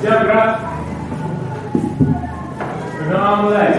Siap gerak. Berdoa mulai.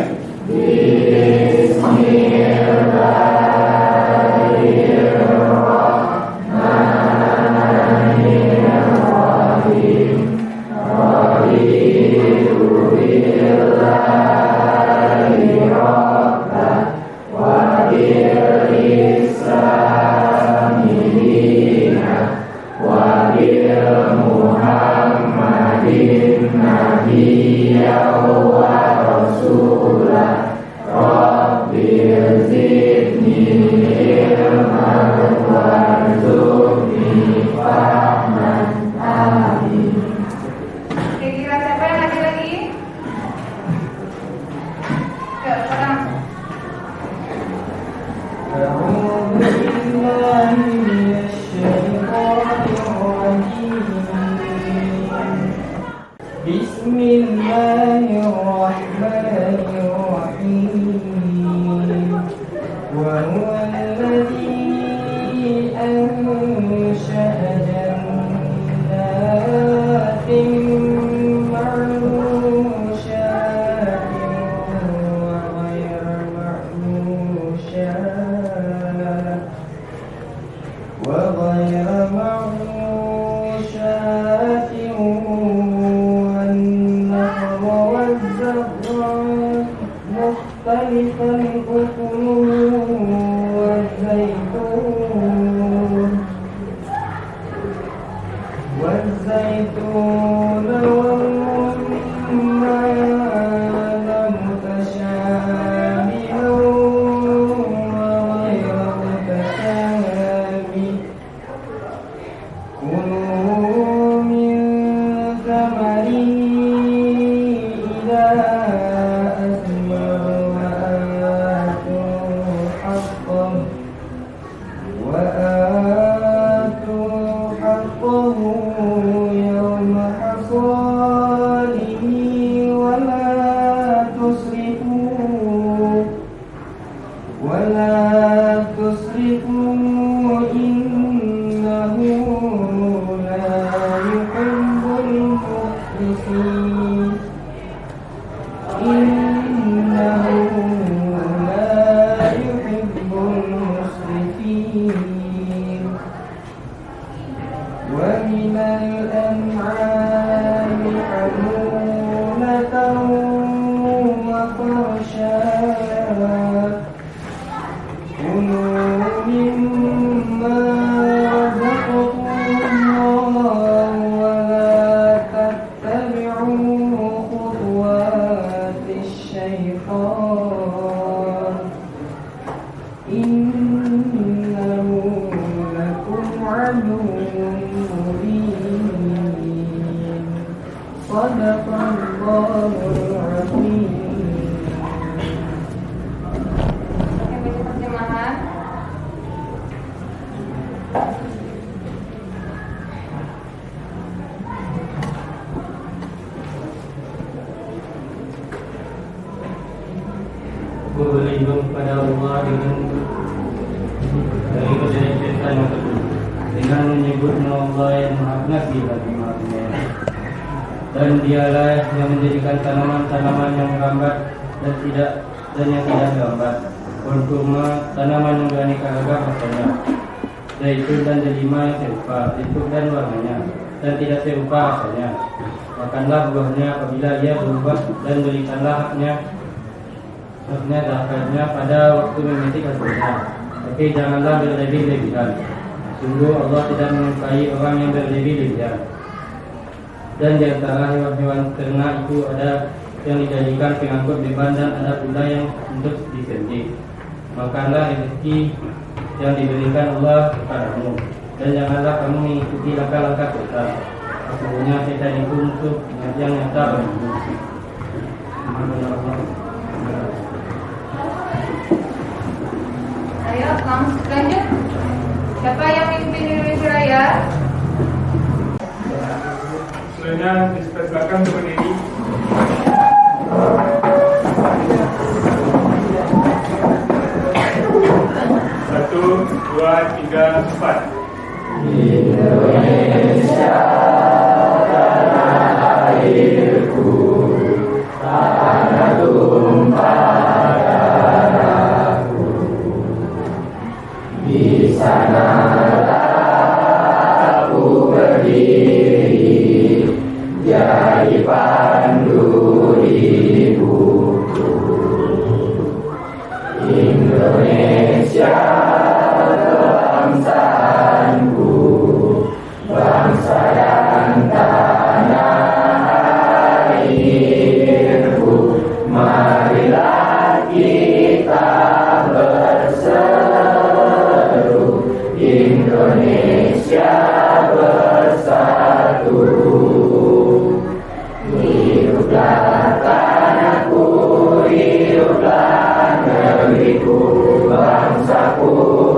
Kira-kira siapa yang ngaji lagi? Yuk, sekarang. Bismillahirrahmanirrahim. Wa huwa alladhi ansha'a jannatin ma'rushatin wa ghayra ma'rushatin والنخل والزرع مختلفا أكله والزيتون والرمان متشابها وغير متشابه كلوا من ثمره إذا أثمر وآتوا حقه يوم حصاده ولا تسرفوا إنه لا يحب المفسدين إنه لا يحب المسرفين ومن الأنعام حمولة وفرشا كلوا مما رزقكم الله ولا تتبعوا خطوات الشيطان إنه لكم عدو مبين صدق الله العظيم. Yang baca terjemahan. Aku berlindung kepada Allah dari syaitan yang kedua dengan menyebut nama Allah yang Maha Pengasih lagi Maha Penyayang. Dan dialah yang menjadikan tanaman-tanaman yang merambat dan yang tidak merambat, kurma, tanaman yang beraneka ragam rasanya, zaitun dan delima yang serupa bentuk dan warnanya dan tidak serupa rasanya. Makanlah buahnya apabila ia berubah dan berikanlah haknya zakatnya pada waktu memetik hasilnya. Tapi janganlah berlebih-lebihan. Sungguh Allah tidak menyukai orang yang berlebih-lebihan. Dan di antara hewan-hewan ternak itu ada yang dijadikan pengangkut beban dan ada pula yang untuk disembelih. Makanlah rezeki yang diberikan Allah kepadamu dan janganlah kamu mengikuti langkah-langkah setan. Sesungguhnya setan itu musuh yang nyata bagimu. Ayo, langsung lanjut. Siapa yang mimpin Indonesia Raya? Selanjutnya dipersilakan untuk berdiri. Satu, dua, tiga, empat. Indonesia tanah air Indonesia bersatu. Hiduplah tanahku, hiduplah negeriku, bangsaku,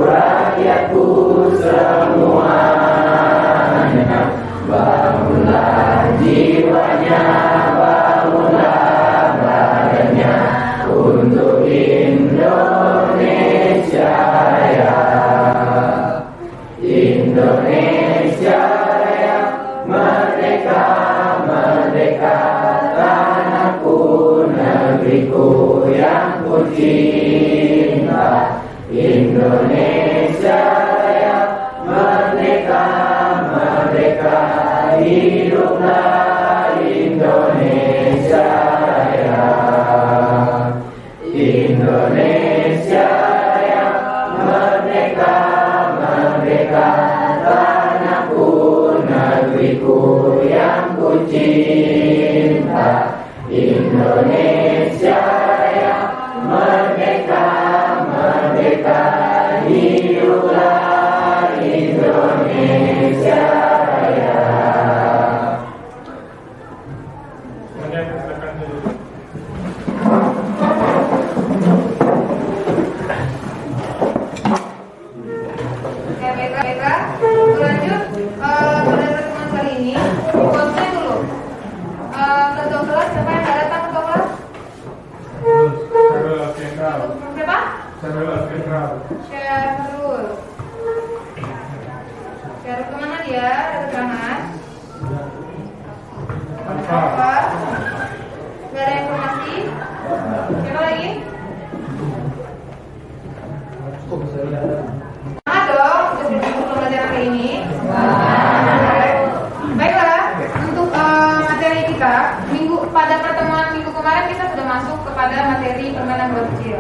rakyatku semuanya. Bangunlah jiwanya, bangunlah badannya untuk Indonesia Raya. Indonesia Raya, merdeka, merdeka, tanahku, negeriku yang ku cinta. Indonesia Raya, merdeka, merdeka, hiduplah Indonesia Raya. Indonesia Raya, merdeka, merdeka, tanahku, negeriku yang ku cinta. Indonesia Raya, merdeka, merdeka, hiduplah Indonesia Raya. Semuanya silakan duduk. Oke, baiklah. Lanjut pada pertemuan kali ini, konten dulu. Ketua kelas siapa yang nggak datang ketua kelas? Syahrul Al-Fitral. Siapa? Syahrul Al-Fitral. Syahrul. Syahrul kemana dia? Ada keterangan? Apa? Gak ada informasi? Siapa lagi? Dong, sudah disebut pembelajaran kali ini. Baiklah, untuk materi kita pada pertemuan minggu kemarin kita sudah masuk kepada materi permainan bola kecil.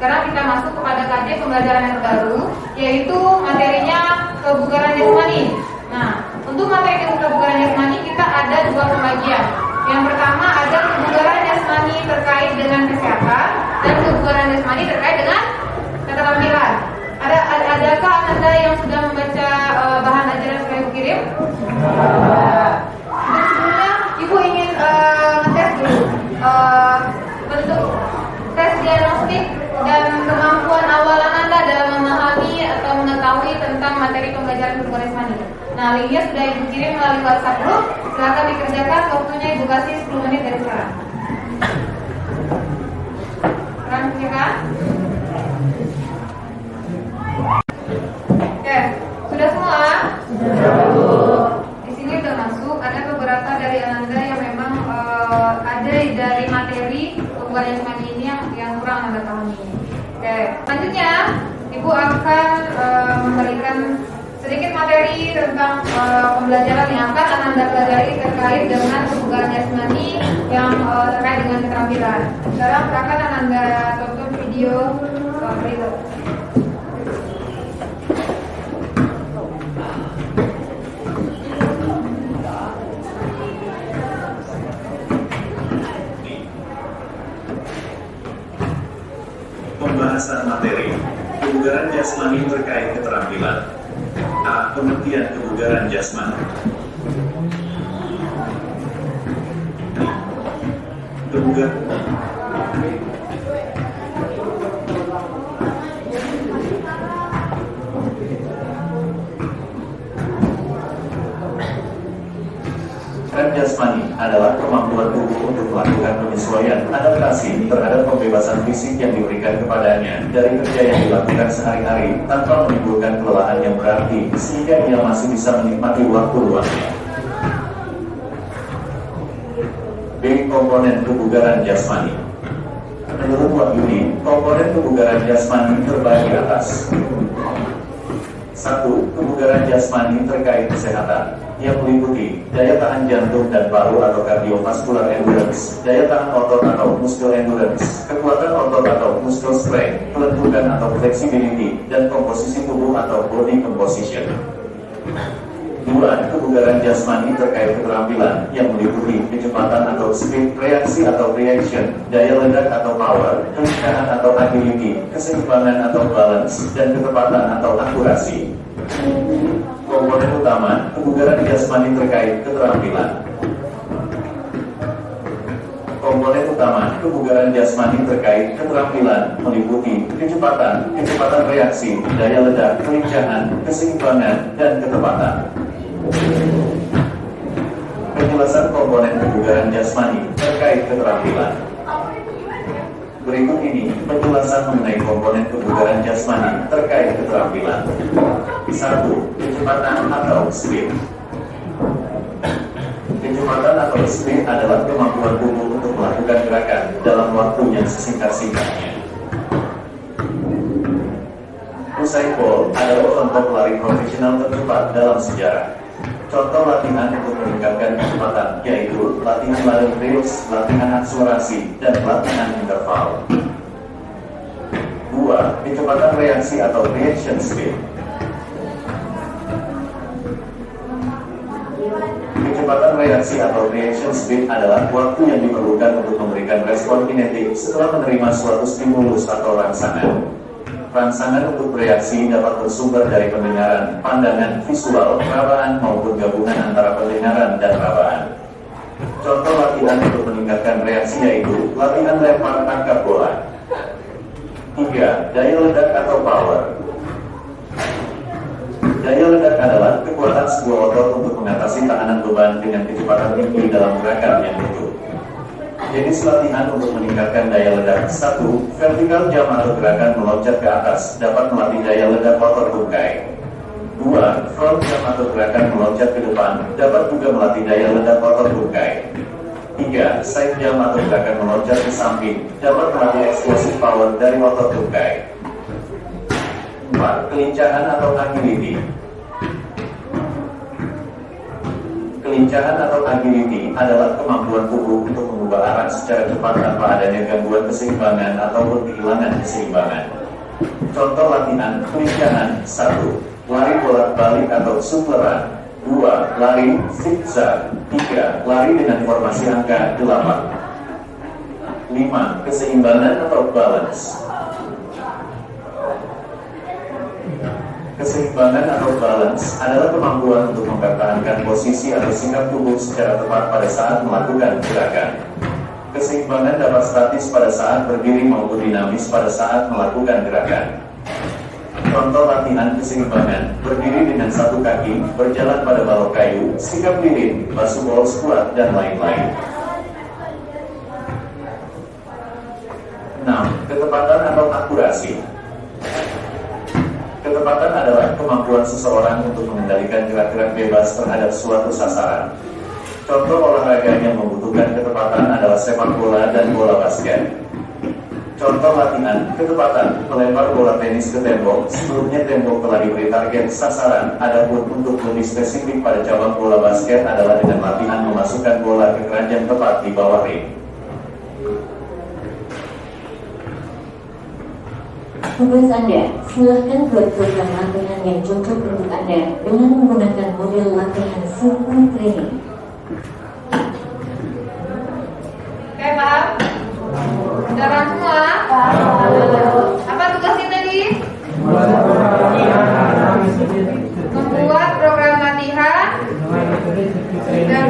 Sekarang kita masuk kepada kajian pembelajaran yang baru, yaitu materinya kebugaran jasmani. Nah, untuk materi kebugaran jasmani kita ada dua pembagian. Yang pertama ada kebugaran jasmani terkait dengan kesehatan dan kebugaran jasmani terkait dengan keterampilan. Adakah Anda yang sudah membaca bahan ajaran yang saya kirim? Dan sebelumnya Ibu ingin ngetes dulu bentuk tes diagnostik dan kemampuan awalan Anda dalam memahami atau mengetahui tentang materi pembelajaran kebugaran jasmani. Nah, linknya sudah Ibu kirim melalui WhatsApp group. Silakan dikerjakan, waktunya Ibu kasih 10 menit dari sekarang. Sekarang kerjakan. Oke, sudah semua? Di sini udah masuk. Ada beberapa dari Anda yang memang ada dari materi kebugaran jasmani ini yang kurang Anda pahami. Oke, selanjutnya Ibu akan memberikan sedikit materi tentang pembelajaran yang akan Anda pelajari terkait dengan kebugaran jasmani yang terkait dengan keterampilan. Sekarang silakan Anda tonton video berikut. Pembahasan materi kebugaran jasmani terkait keterampilan. A. Pengertian kebugaran jasmani. Kebugaran jasmani adalah kemampuan tubuh untuk melakukan penyesuaian adaptasi terhadap pembebasan fisik yang diberikan kepadanya dari kerja yang dilakukan sehari-hari tanpa menimbulkan kelelahan yang berarti sehingga ia masih bisa menikmati waktu luangnya. B. Komponen kebugaran jasmani. Menurut Wahyudi, komponen kebugaran jasmani terbagi atas 1. Kebugaran jasmani terkait kesehatan, yang meliputi daya tahan jantung dan paru atau cardiovascular endurance, daya tahan otot atau muscle endurance, kekuatan otot atau muscle strength, kelenturan atau flexibility, dan komposisi tubuh atau body composition. 2. Kebugaran jasmani terkait keterampilan, yang meliputi kecepatan atau speed, reaksi atau reaction, daya ledak atau power, kelincahan atau agility, keseimbangan atau balance, dan ketepatan atau akurasi. Komponen utama, kebugaran jasmani terkait keterampilan. Komponen utama, kebugaran jasmani terkait keterampilan meliputi kecepatan reaksi, daya ledak, kelincahan, keseimbangan, dan ketepatan. Penjelasan komponen kebugaran jasmani terkait keterampilan. Berikut ini penjelasan mengenai komponen kebugaran jasmani terkait keterampilan. 1. Kecepatan atau speed. Kecepatan atau speed adalah kemampuan tubuh untuk melakukan gerakan dalam waktu yang sesingkat-singkatnya. Usain Bolt adalah contoh pelari profesional tercepat dalam sejarah. Contoh latihan untuk meningkatkan kecepatan yaitu latihan lari drills, latihan akselerasi, dan latihan interval. 2. Kecepatan reaksi atau reaction speed. Kecepatan reaksi atau reaction speed adalah waktu yang diperlukan untuk memberikan respon kinetik setelah menerima suatu stimulus atau rangsangan. Rangsangan untuk bereaksi dapat bersumber dari pendengaran, pandangan, visual, perabaan, maupun gabungan antara pendengaran dan perabaan. Contoh latihan untuk meningkatkan reaksi yaitu latihan lempar tangkap bola. 3. Daya ledak atau power. Daya ledak adalah kekuatan sebuah otot untuk mengatasi tekanan beban dengan kecepatan tinggi dalam gerakan yang lucu. Jenis latihan untuk meningkatkan daya ledak. 1. Vertikal jump atau gerakan meloncat ke atas dapat melatih daya ledak otot tungkai. 2. Front jump atau gerakan meloncat ke depan dapat juga melatih daya ledak otot tungkai. 3. Side jump atau gerakan meloncat ke samping dapat melatih explosive power dari otot tungkai. 4. Kelincahan atau agility. Kelincahan atau agility adalah kemampuan tubuh untuk mengubah arah secara cepat tanpa adanya gangguan keseimbangan ataupun kehilangan keseimbangan. Contoh latihan kelincahan. 1. Lari bolak-balik atau supleran. 2. Lari zigzag. 3. Lari dengan formasi angka 8. 5. Keseimbangan atau balance. Keseimbangan atau balance adalah kemampuan untuk mempertahankan posisi atau sikap tubuh secara tepat pada saat melakukan gerakan. Keseimbangan dapat statis pada saat berdiri maupun dinamis pada saat melakukan gerakan. Contoh latihan keseimbangan: berdiri dengan satu kaki, berjalan pada balok kayu, sikap lirin, basuh ball squat, dan lain-lain. 6. Ketepatan atau akurasi. Ketepatan adalah kemampuan seseorang untuk mengendalikan gerak-gerak bebas terhadap suatu sasaran. Contoh olahraga yang membutuhkan ketepatan adalah sepak bola dan bola basket. Contoh latihan ketepatan: melempar bola tenis ke tembok, sebelumnya tembok telah diberi target sasaran. Adapun untuk lebih spesifik pada cabang bola basket adalah dengan latihan memasukkan bola ke keranjang tepat di bawah ring. Tugas Anda, silahkan buat program latihan yang cocok untuk Anda dengan menggunakan model latihan sirkuit training. Oke, paham? Udah paham semua? Apa tugasnya tadi? Membuat program latihan dengan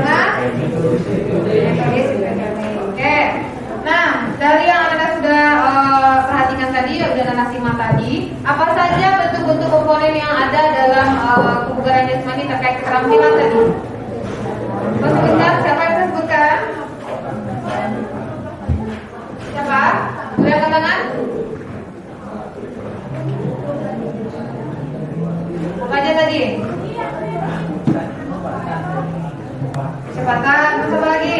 oke. Nah, dari yang Anda sudah perhatikan tadi, udah Anda simak tadi, apa saja bentuk-bentuk komponen yang ada dalam kebugaran jasmani terkait keterampilan tadi? Mau sebutkan? Siapa yang saya sebutkan? Siapa? Boleh angkat tangan? Apa aja tadi? Kecepatan, terus apa lagi?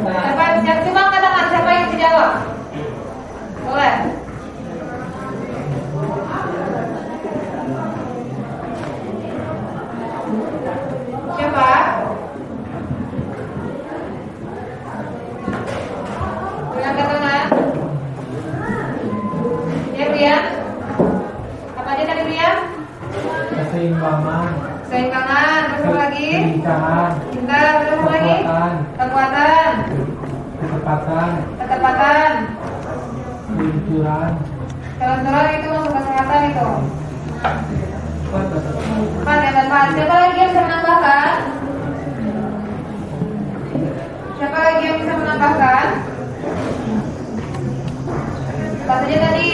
Coba angkat tangan, siapa yang bisa jawab? Boleh. Siapa? Boleh angkat tangan? Ya, Brian? Apa aja tadi, Brian? Keseimbangan, Keseimbangan, terus apa lagi? kelincahan, Pintar, terus apa lagi? Kekuatan, ketepatan, ketepatan, keluncuran, keluncuran itu masuk kesehatan itu. Empat ya Bapak. Siapa lagi yang bisa menambahkan? Siapa lagi yang bisa menambahkan? Apa saja tadi?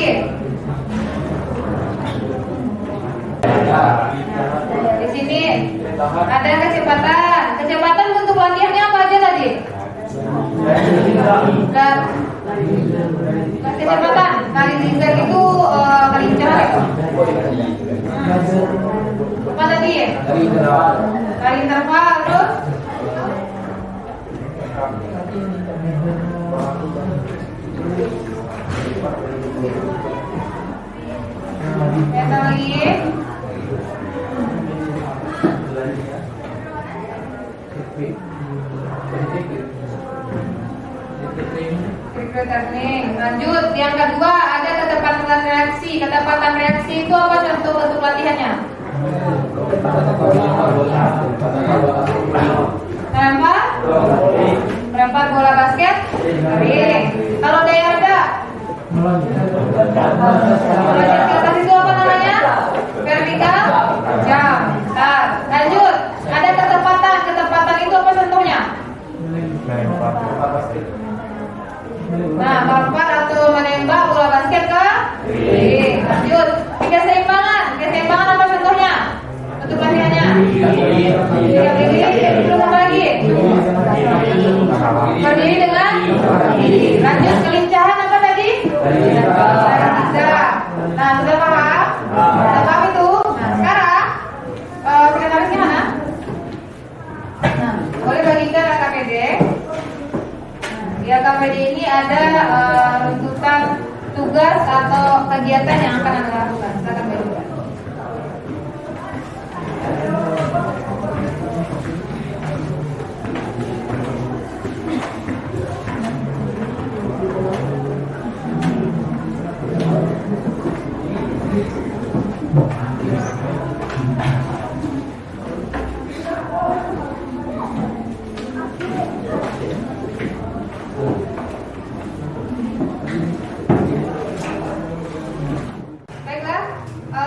Di sini ada kecepatan. Kecepatan bentuk latihannya apa aja tadi? Dan kecepatan kali zigzag itu kelincahan itu. Apa tadi? Kali interval terus yang lagi turning. Lanjut, yang kedua ada ketepatan reaksi. Ketepatan reaksi itu apa contoh bentuk latihannya? Melempar bola basket. Kalau daya reda, atas itu apa namanya? Vertikal jam. Lanjut, ada ketepatan. Ketepatan itu apa contohnya? Nah, melempar atau menembak bola basket ke ring. Lanjut, keseimbangan. Keseimbangan apa contohnya? Untuk latihannya? Belum apa lagi? Berdiri dengan lanjut, kelincahan apa tadi? Nah, sudah paham? Sudah paham itu? Nah, sekarang sekretarisnya mana? Nah, boleh bagikan KPD. Di KPD ini ada runtutan tugas atau kegiatan yang akan Anda lakukan. Silakan bagikan.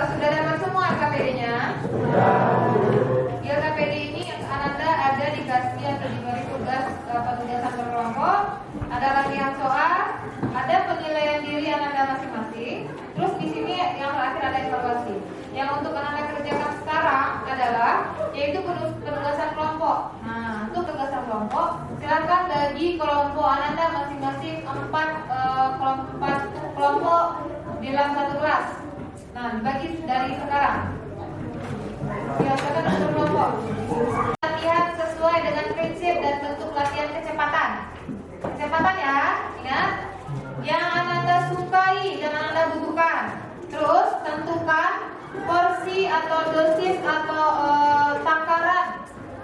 Sudah dapat semua KPD-nya? Ya, KPD ini Ananda ada dikasih atau diberi tugas penugasan berkelompok, ada latihan soal, ada penilaian diri Ananda masing-masing. Terus di sini yang terakhir ada evaluasi. Yang untuk Ananda kerjakan sekarang adalah yaitu penugasan kelompok. Nah, untuk penugasan kelompok, silakan bagi kelompok Ananda masing-masing 4 kelompok di dalam satu kelas. Nah, dibagi dari sekarang. Biasakan untuk kelompok. Latihan sesuai dengan prinsip dan bentuk latihan kecepatan. Kecepatan ya, ingat. Yang Anda sukai dan Anda butuhkan. Terus tentukan porsi atau dosis atau takaran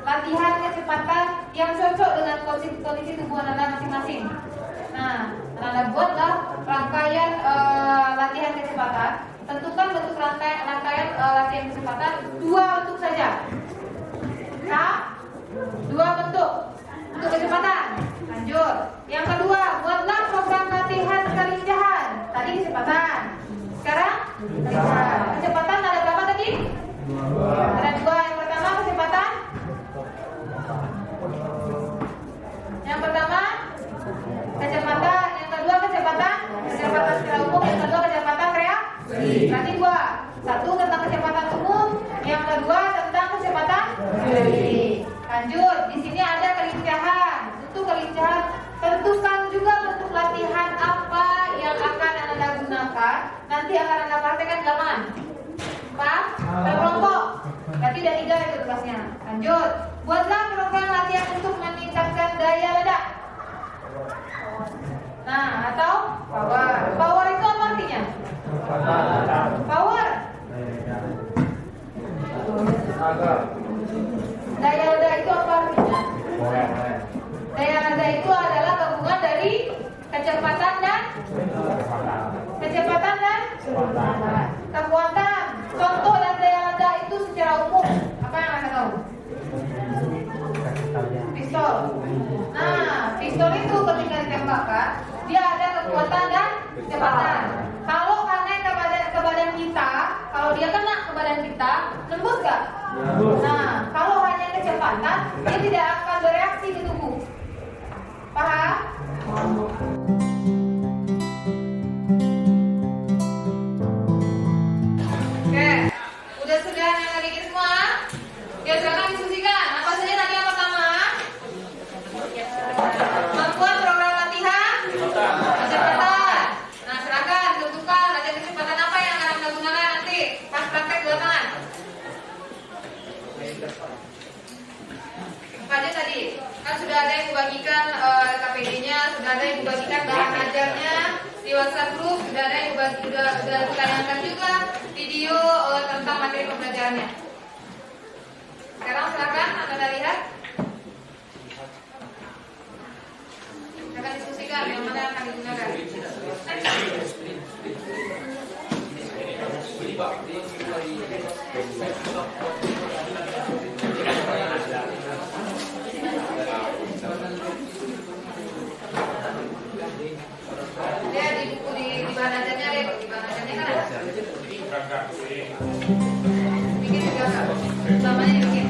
latihan kecepatan yang cocok dengan kondisi tubuh Anda masing-masing. Nah, Anda buatlah rangkaian latihan kecepatan. Tentukan bentuk rangkaian latihan kecepatan 2 bentuk saja. Nah, 2 bentuk untuk kecepatan. Lanjut. Yang kedua, buatlah program latihan kelincahan. Tadi kecepatan. Sekarang kelincahan. Kecepatan ada berapa tadi? Ada 2. Yang pertama kecepatan. Yang pertama kecepatan. Yang kedua kecepatan. Kecepatan secara umum. Yang kedua kecepatan reaksi. Berarti 2. 1 tentang kecepatan umum, yang kedua tentang kecepatan reaksi. Lanjut, di sini ada kelincahan. Untuk kelincahan, tentukan juga bentuk latihan apa yang akan Anda gunakan. Nanti akan Anda praktekkan di lapangan. Paham? Berkelompok. Berarti ada 3 itu tugasnya. Lanjut, buatlah program latihan untuk meningkatkan daya ledak. Nah, atau power. Power itu apa artinya? Power. Daya ledak itu apa artinya? Daya ledak itu adalah gabungan dari kecepatan dan kekuatan. Contoh dan daya ledak itu secara umum apa yang Anda tahu? Pistol. Nah, pistol itu ketika ditembakkan dia ada kekuatan dan kecepatan. Kalau kena ke badan kita, kalau dia kena ke badan kita, lembut nggak? Lembut. Nah, kalau hanya kecepatan, dia tidak akan bereaksi di tubuh. Paham? Oke, sudah yang bikin semua? Ya silakan diskusikan. Apa saja tadi yang pertama? Membuat program latihan kecepatan. Nah silakan tentukan latihan kecepatan apa yang akan Anda gunakan nanti pas praktek di lapangan. Apa aja tadi? Kan sudah ada yang dibagikan KPD-nya, sudah ada yang dibagikan bahan ajarnya di WhatsApp group, sudah ada yang sudah ditayangkan juga video tentang materi pembelajarannya. Sekarang silakan Anda lihat. Akan diskusikan yang mana yang akan digunakan. Dia di buku di bahan ajarnya deh, di bahan ajarnya kan ada. Bikin juga kan? Utamanya dibikin.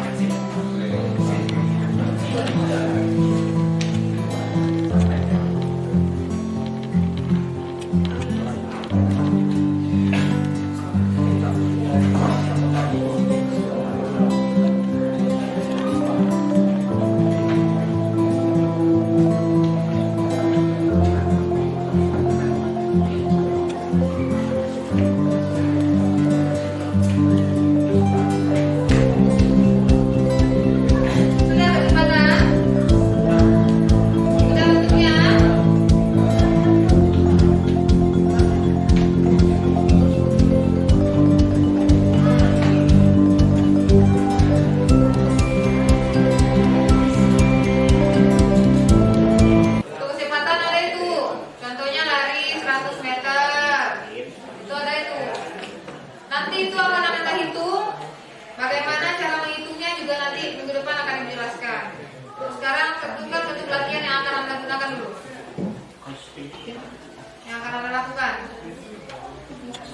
Yang akan Anda lakukan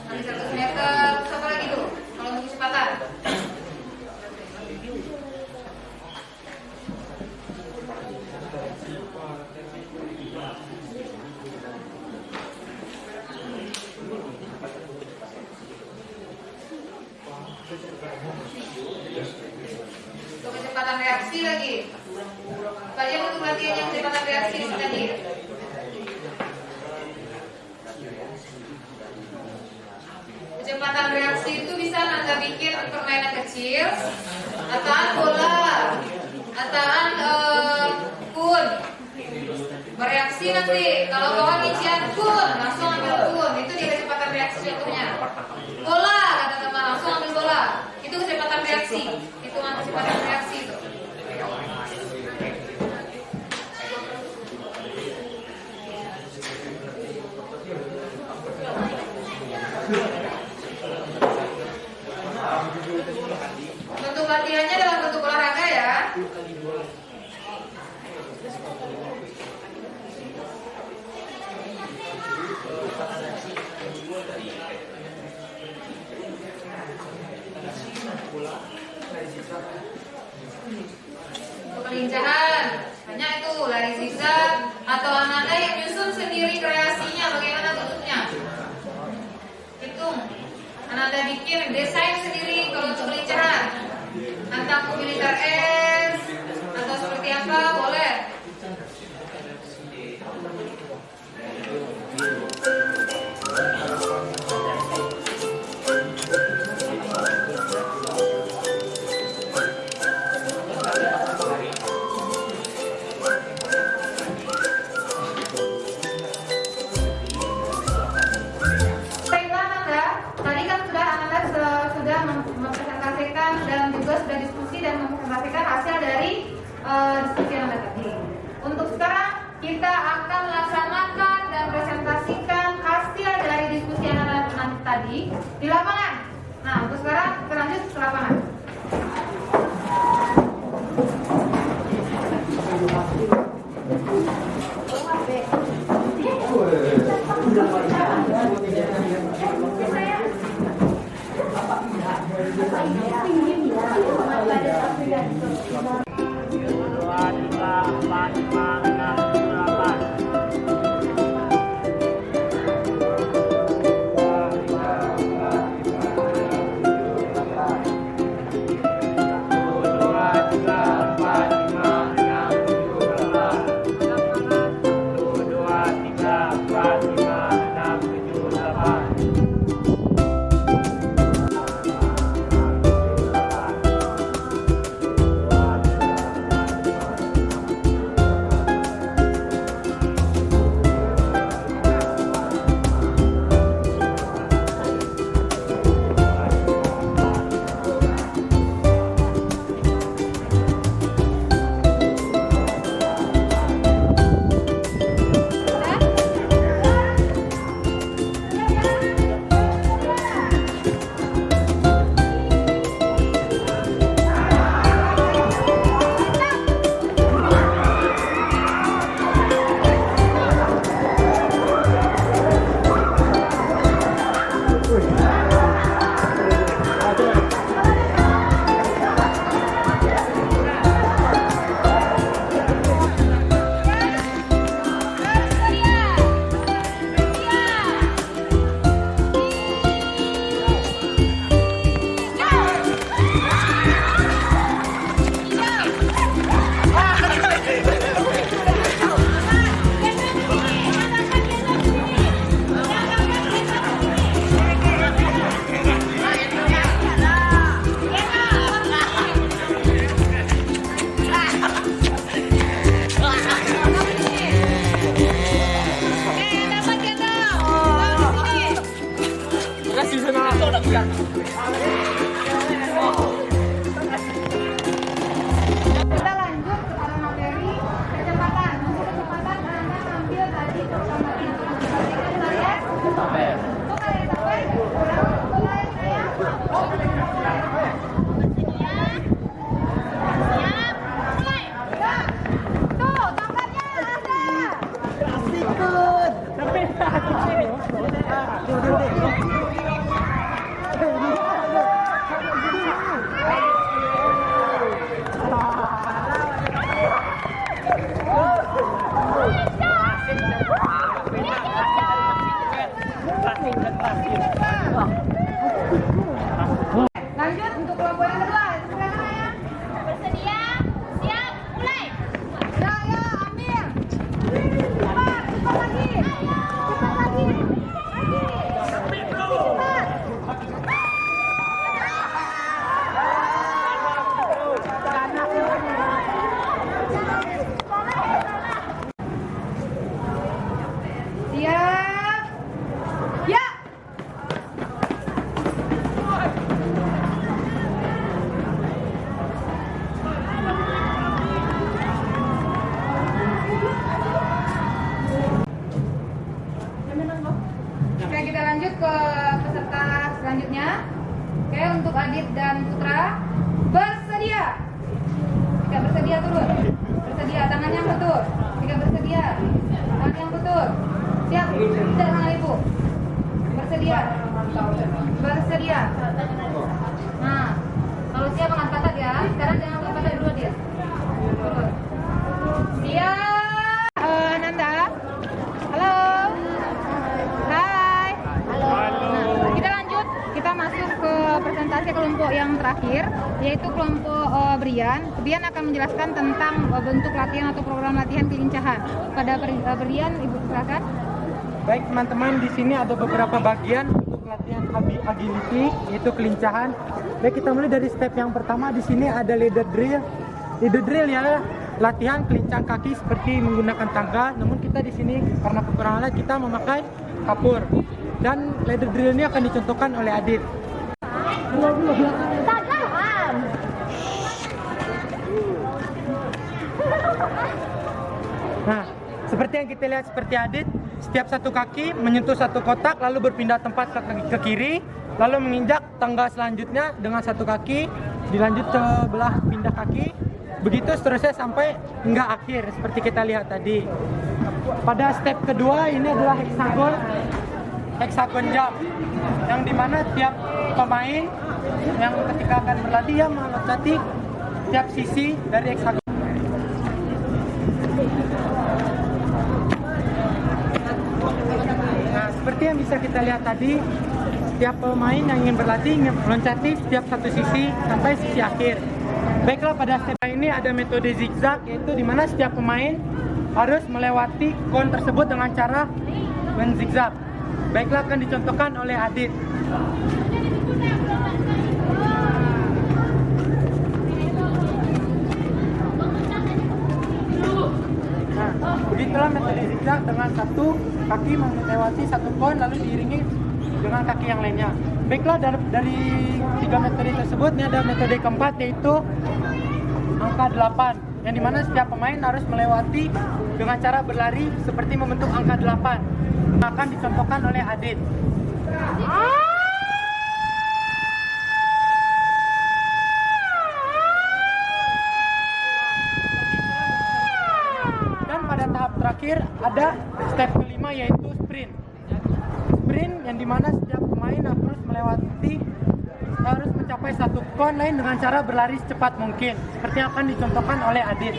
nanti 100 meter, terus apa lagi tuh kalau untuk kecepatan? Untuk kecepatan reaksi lagi. Kalian untuk latihan yang kecepatan reaksi tadi. Kecepatan reaksi itu bisa Anda bikin permainan kecil, ataan bola, ataan kun. Bereaksi nanti, kalau kawan isian kun, langsung ambil kun. Itu dia kecepatan reaksi contohnya. Bola, kata teman, langsung ambil bola. Itu kecepatan reaksi. Hitungan kecepatan reaksi itu. Bentuk latihannya dalam bentuk olahraga ya. Kelincahan, hanya itu lari zigzag atau anak-anak yang nyusun sendiri kreasinya bagaimana bentuknya. Hitung, anak-anak bikin desain sendiri kalau untuk kelincahan. Tentang militer S atau seperti apa boleh. Dan juga sudah diskusi dan mempresentasikan hasil dari diskusi yang ada tadi. Untuk sekarang kita akan melaksanakan dan presentasikan hasil dari diskusi yang ada nanti tadi di lapangan. Nah, untuk sekarang kita lanjut ke lapangan. Kita lanjut kepada materi kecepatan. Untuk kecepatan Anda ambil tadi pertama yang perhatikan saya. Tuh kalian sampai. Mulai saya. Siap. Mulai. Tuh gambarnya ada. Lanjut untuk kelompok yang kedua. Sekarang ya. Bersedia? Siap. Mulai. Saya ambil. Cepat, cepat lagi. Cepat lagi. Cepat. Siap. Ya. Oke, kita lanjut ke peserta selanjutnya. Oke, untuk Adit dan Putra bersedia. Jika bersedia turun. Bersedia, tangannya yang betul. Jika bersedia, tangan yang betul. Siap, tidak tangan ibu. Bersedia. Bersedia. Nah, kalau siap angkat patat ya. Sekarang jangan angkat patat dulu dia. Turun. Siap. Nanda. Halo. Hai. Nah, kita lanjut. Kita masuk ke presentasi kelompok yang terakhir, yaitu kelompok Brian. Brian akan menjelaskan tentang bentuk latihan atau program latihan kelincahan. Pada Brian, Ibu silakan. Baik teman-teman, di sini ada beberapa bagian untuk latihan agility, yaitu kelincahan. Baik, kita mulai dari step yang pertama. Di sini ada leader drill. Leader drill ya, latihan kelincang kaki seperti menggunakan tangga. Namun kita di sini karena kekurangan alat, kita memakai kapur. Dan leader drill ini akan dicontohkan oleh Adit. Nah, seperti yang kita lihat seperti Adit, setiap satu kaki menyentuh satu kotak, lalu berpindah tempat ke kiri, lalu menginjak tangga selanjutnya dengan satu kaki, dilanjut ke belah pindah kaki, begitu seterusnya sampai hingga akhir seperti kita lihat tadi. Pada step kedua ini adalah hexagon jump, yang dimana tiap pemain yang ketika akan berlatih ya meloncati tiap sisi dari heksagon. Nah, seperti yang bisa kita lihat tadi, setiap pemain yang ingin berlatih meloncati setiap satu sisi sampai sisi akhir. Baiklah, pada step ini ada metode zigzag, yaitu di mana setiap pemain harus melewati kon tersebut dengan cara menzigzag. Baiklah, akan dicontohkan oleh Adit. Nah, begitulah metode zigzag dengan satu kaki melewati satu kon lalu diiringi dengan kaki yang lainnya. Baiklah, dari tiga metode tersebut, ini ada metode keempat, yaitu angka 8, yang dimana setiap pemain harus melewati dengan cara berlari seperti membentuk angka 8. Akan dicontohkan oleh Adit. Dan pada tahap terakhir ada step kelima, yaitu sprint. Sprint yang dimana setiap pemain harus mencapai satu kon lain dengan cara berlari secepat mungkin, seperti yang akan dicontohkan oleh Adit.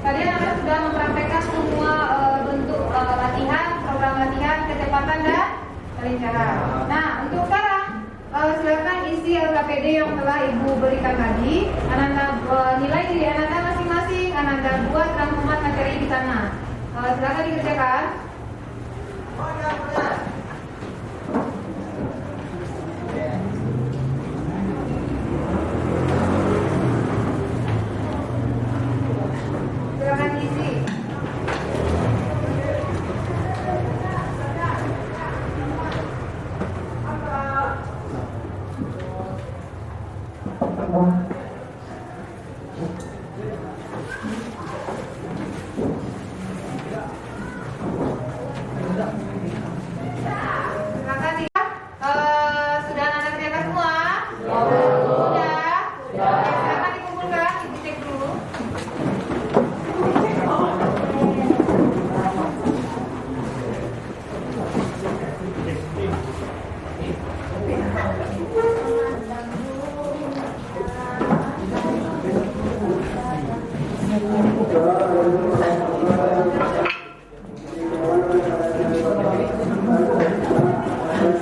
Tadi Anda sudah mempraktekkan semua bentuk latihan, program latihan, kecepatan dan kelincahan. Nah, untuk sekarang silakan isi LKPD yang telah Ibu berikan tadi. Ananda nilai diri Ananda masing-masing, Ananda buat rangkuman materi di sana. Silakan dikerjakan. Silakan isi. Silakan ya. Sudah Anda kerjakan semua? Sudah. Silakan dikumpulkan, Ibu cek dulu.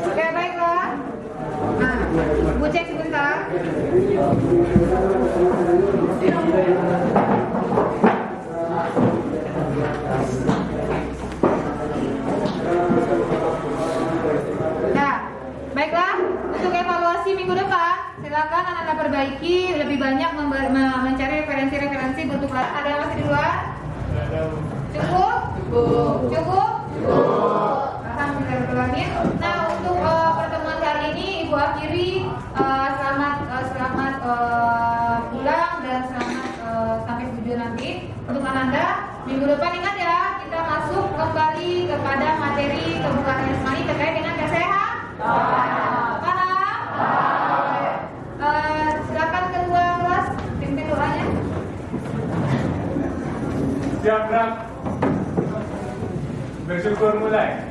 Oke, baiklah. Nah, Ibu cek sebentar. Nah, baiklah. Untuk evaluasi minggu depan, silakan Anda perbaiki lebih banyak mencari referensi-referensi bentuk latihan. Ada yang masih di luar? Cukup? Cukup? Alhamdulillah. Nah, untuk pertemuan hari ini Ibu akhiri. Selamat pulang dan selamat sampai tujuan nanti. Untuk Ananda, minggu depan ingat ya, kita masuk kembali kepada materi kebukaan jasmani terkait dengan kesehatan. Paham? Silakan ketua kelas pimpin doanya. Siap, Brak. Bersyukur mulai.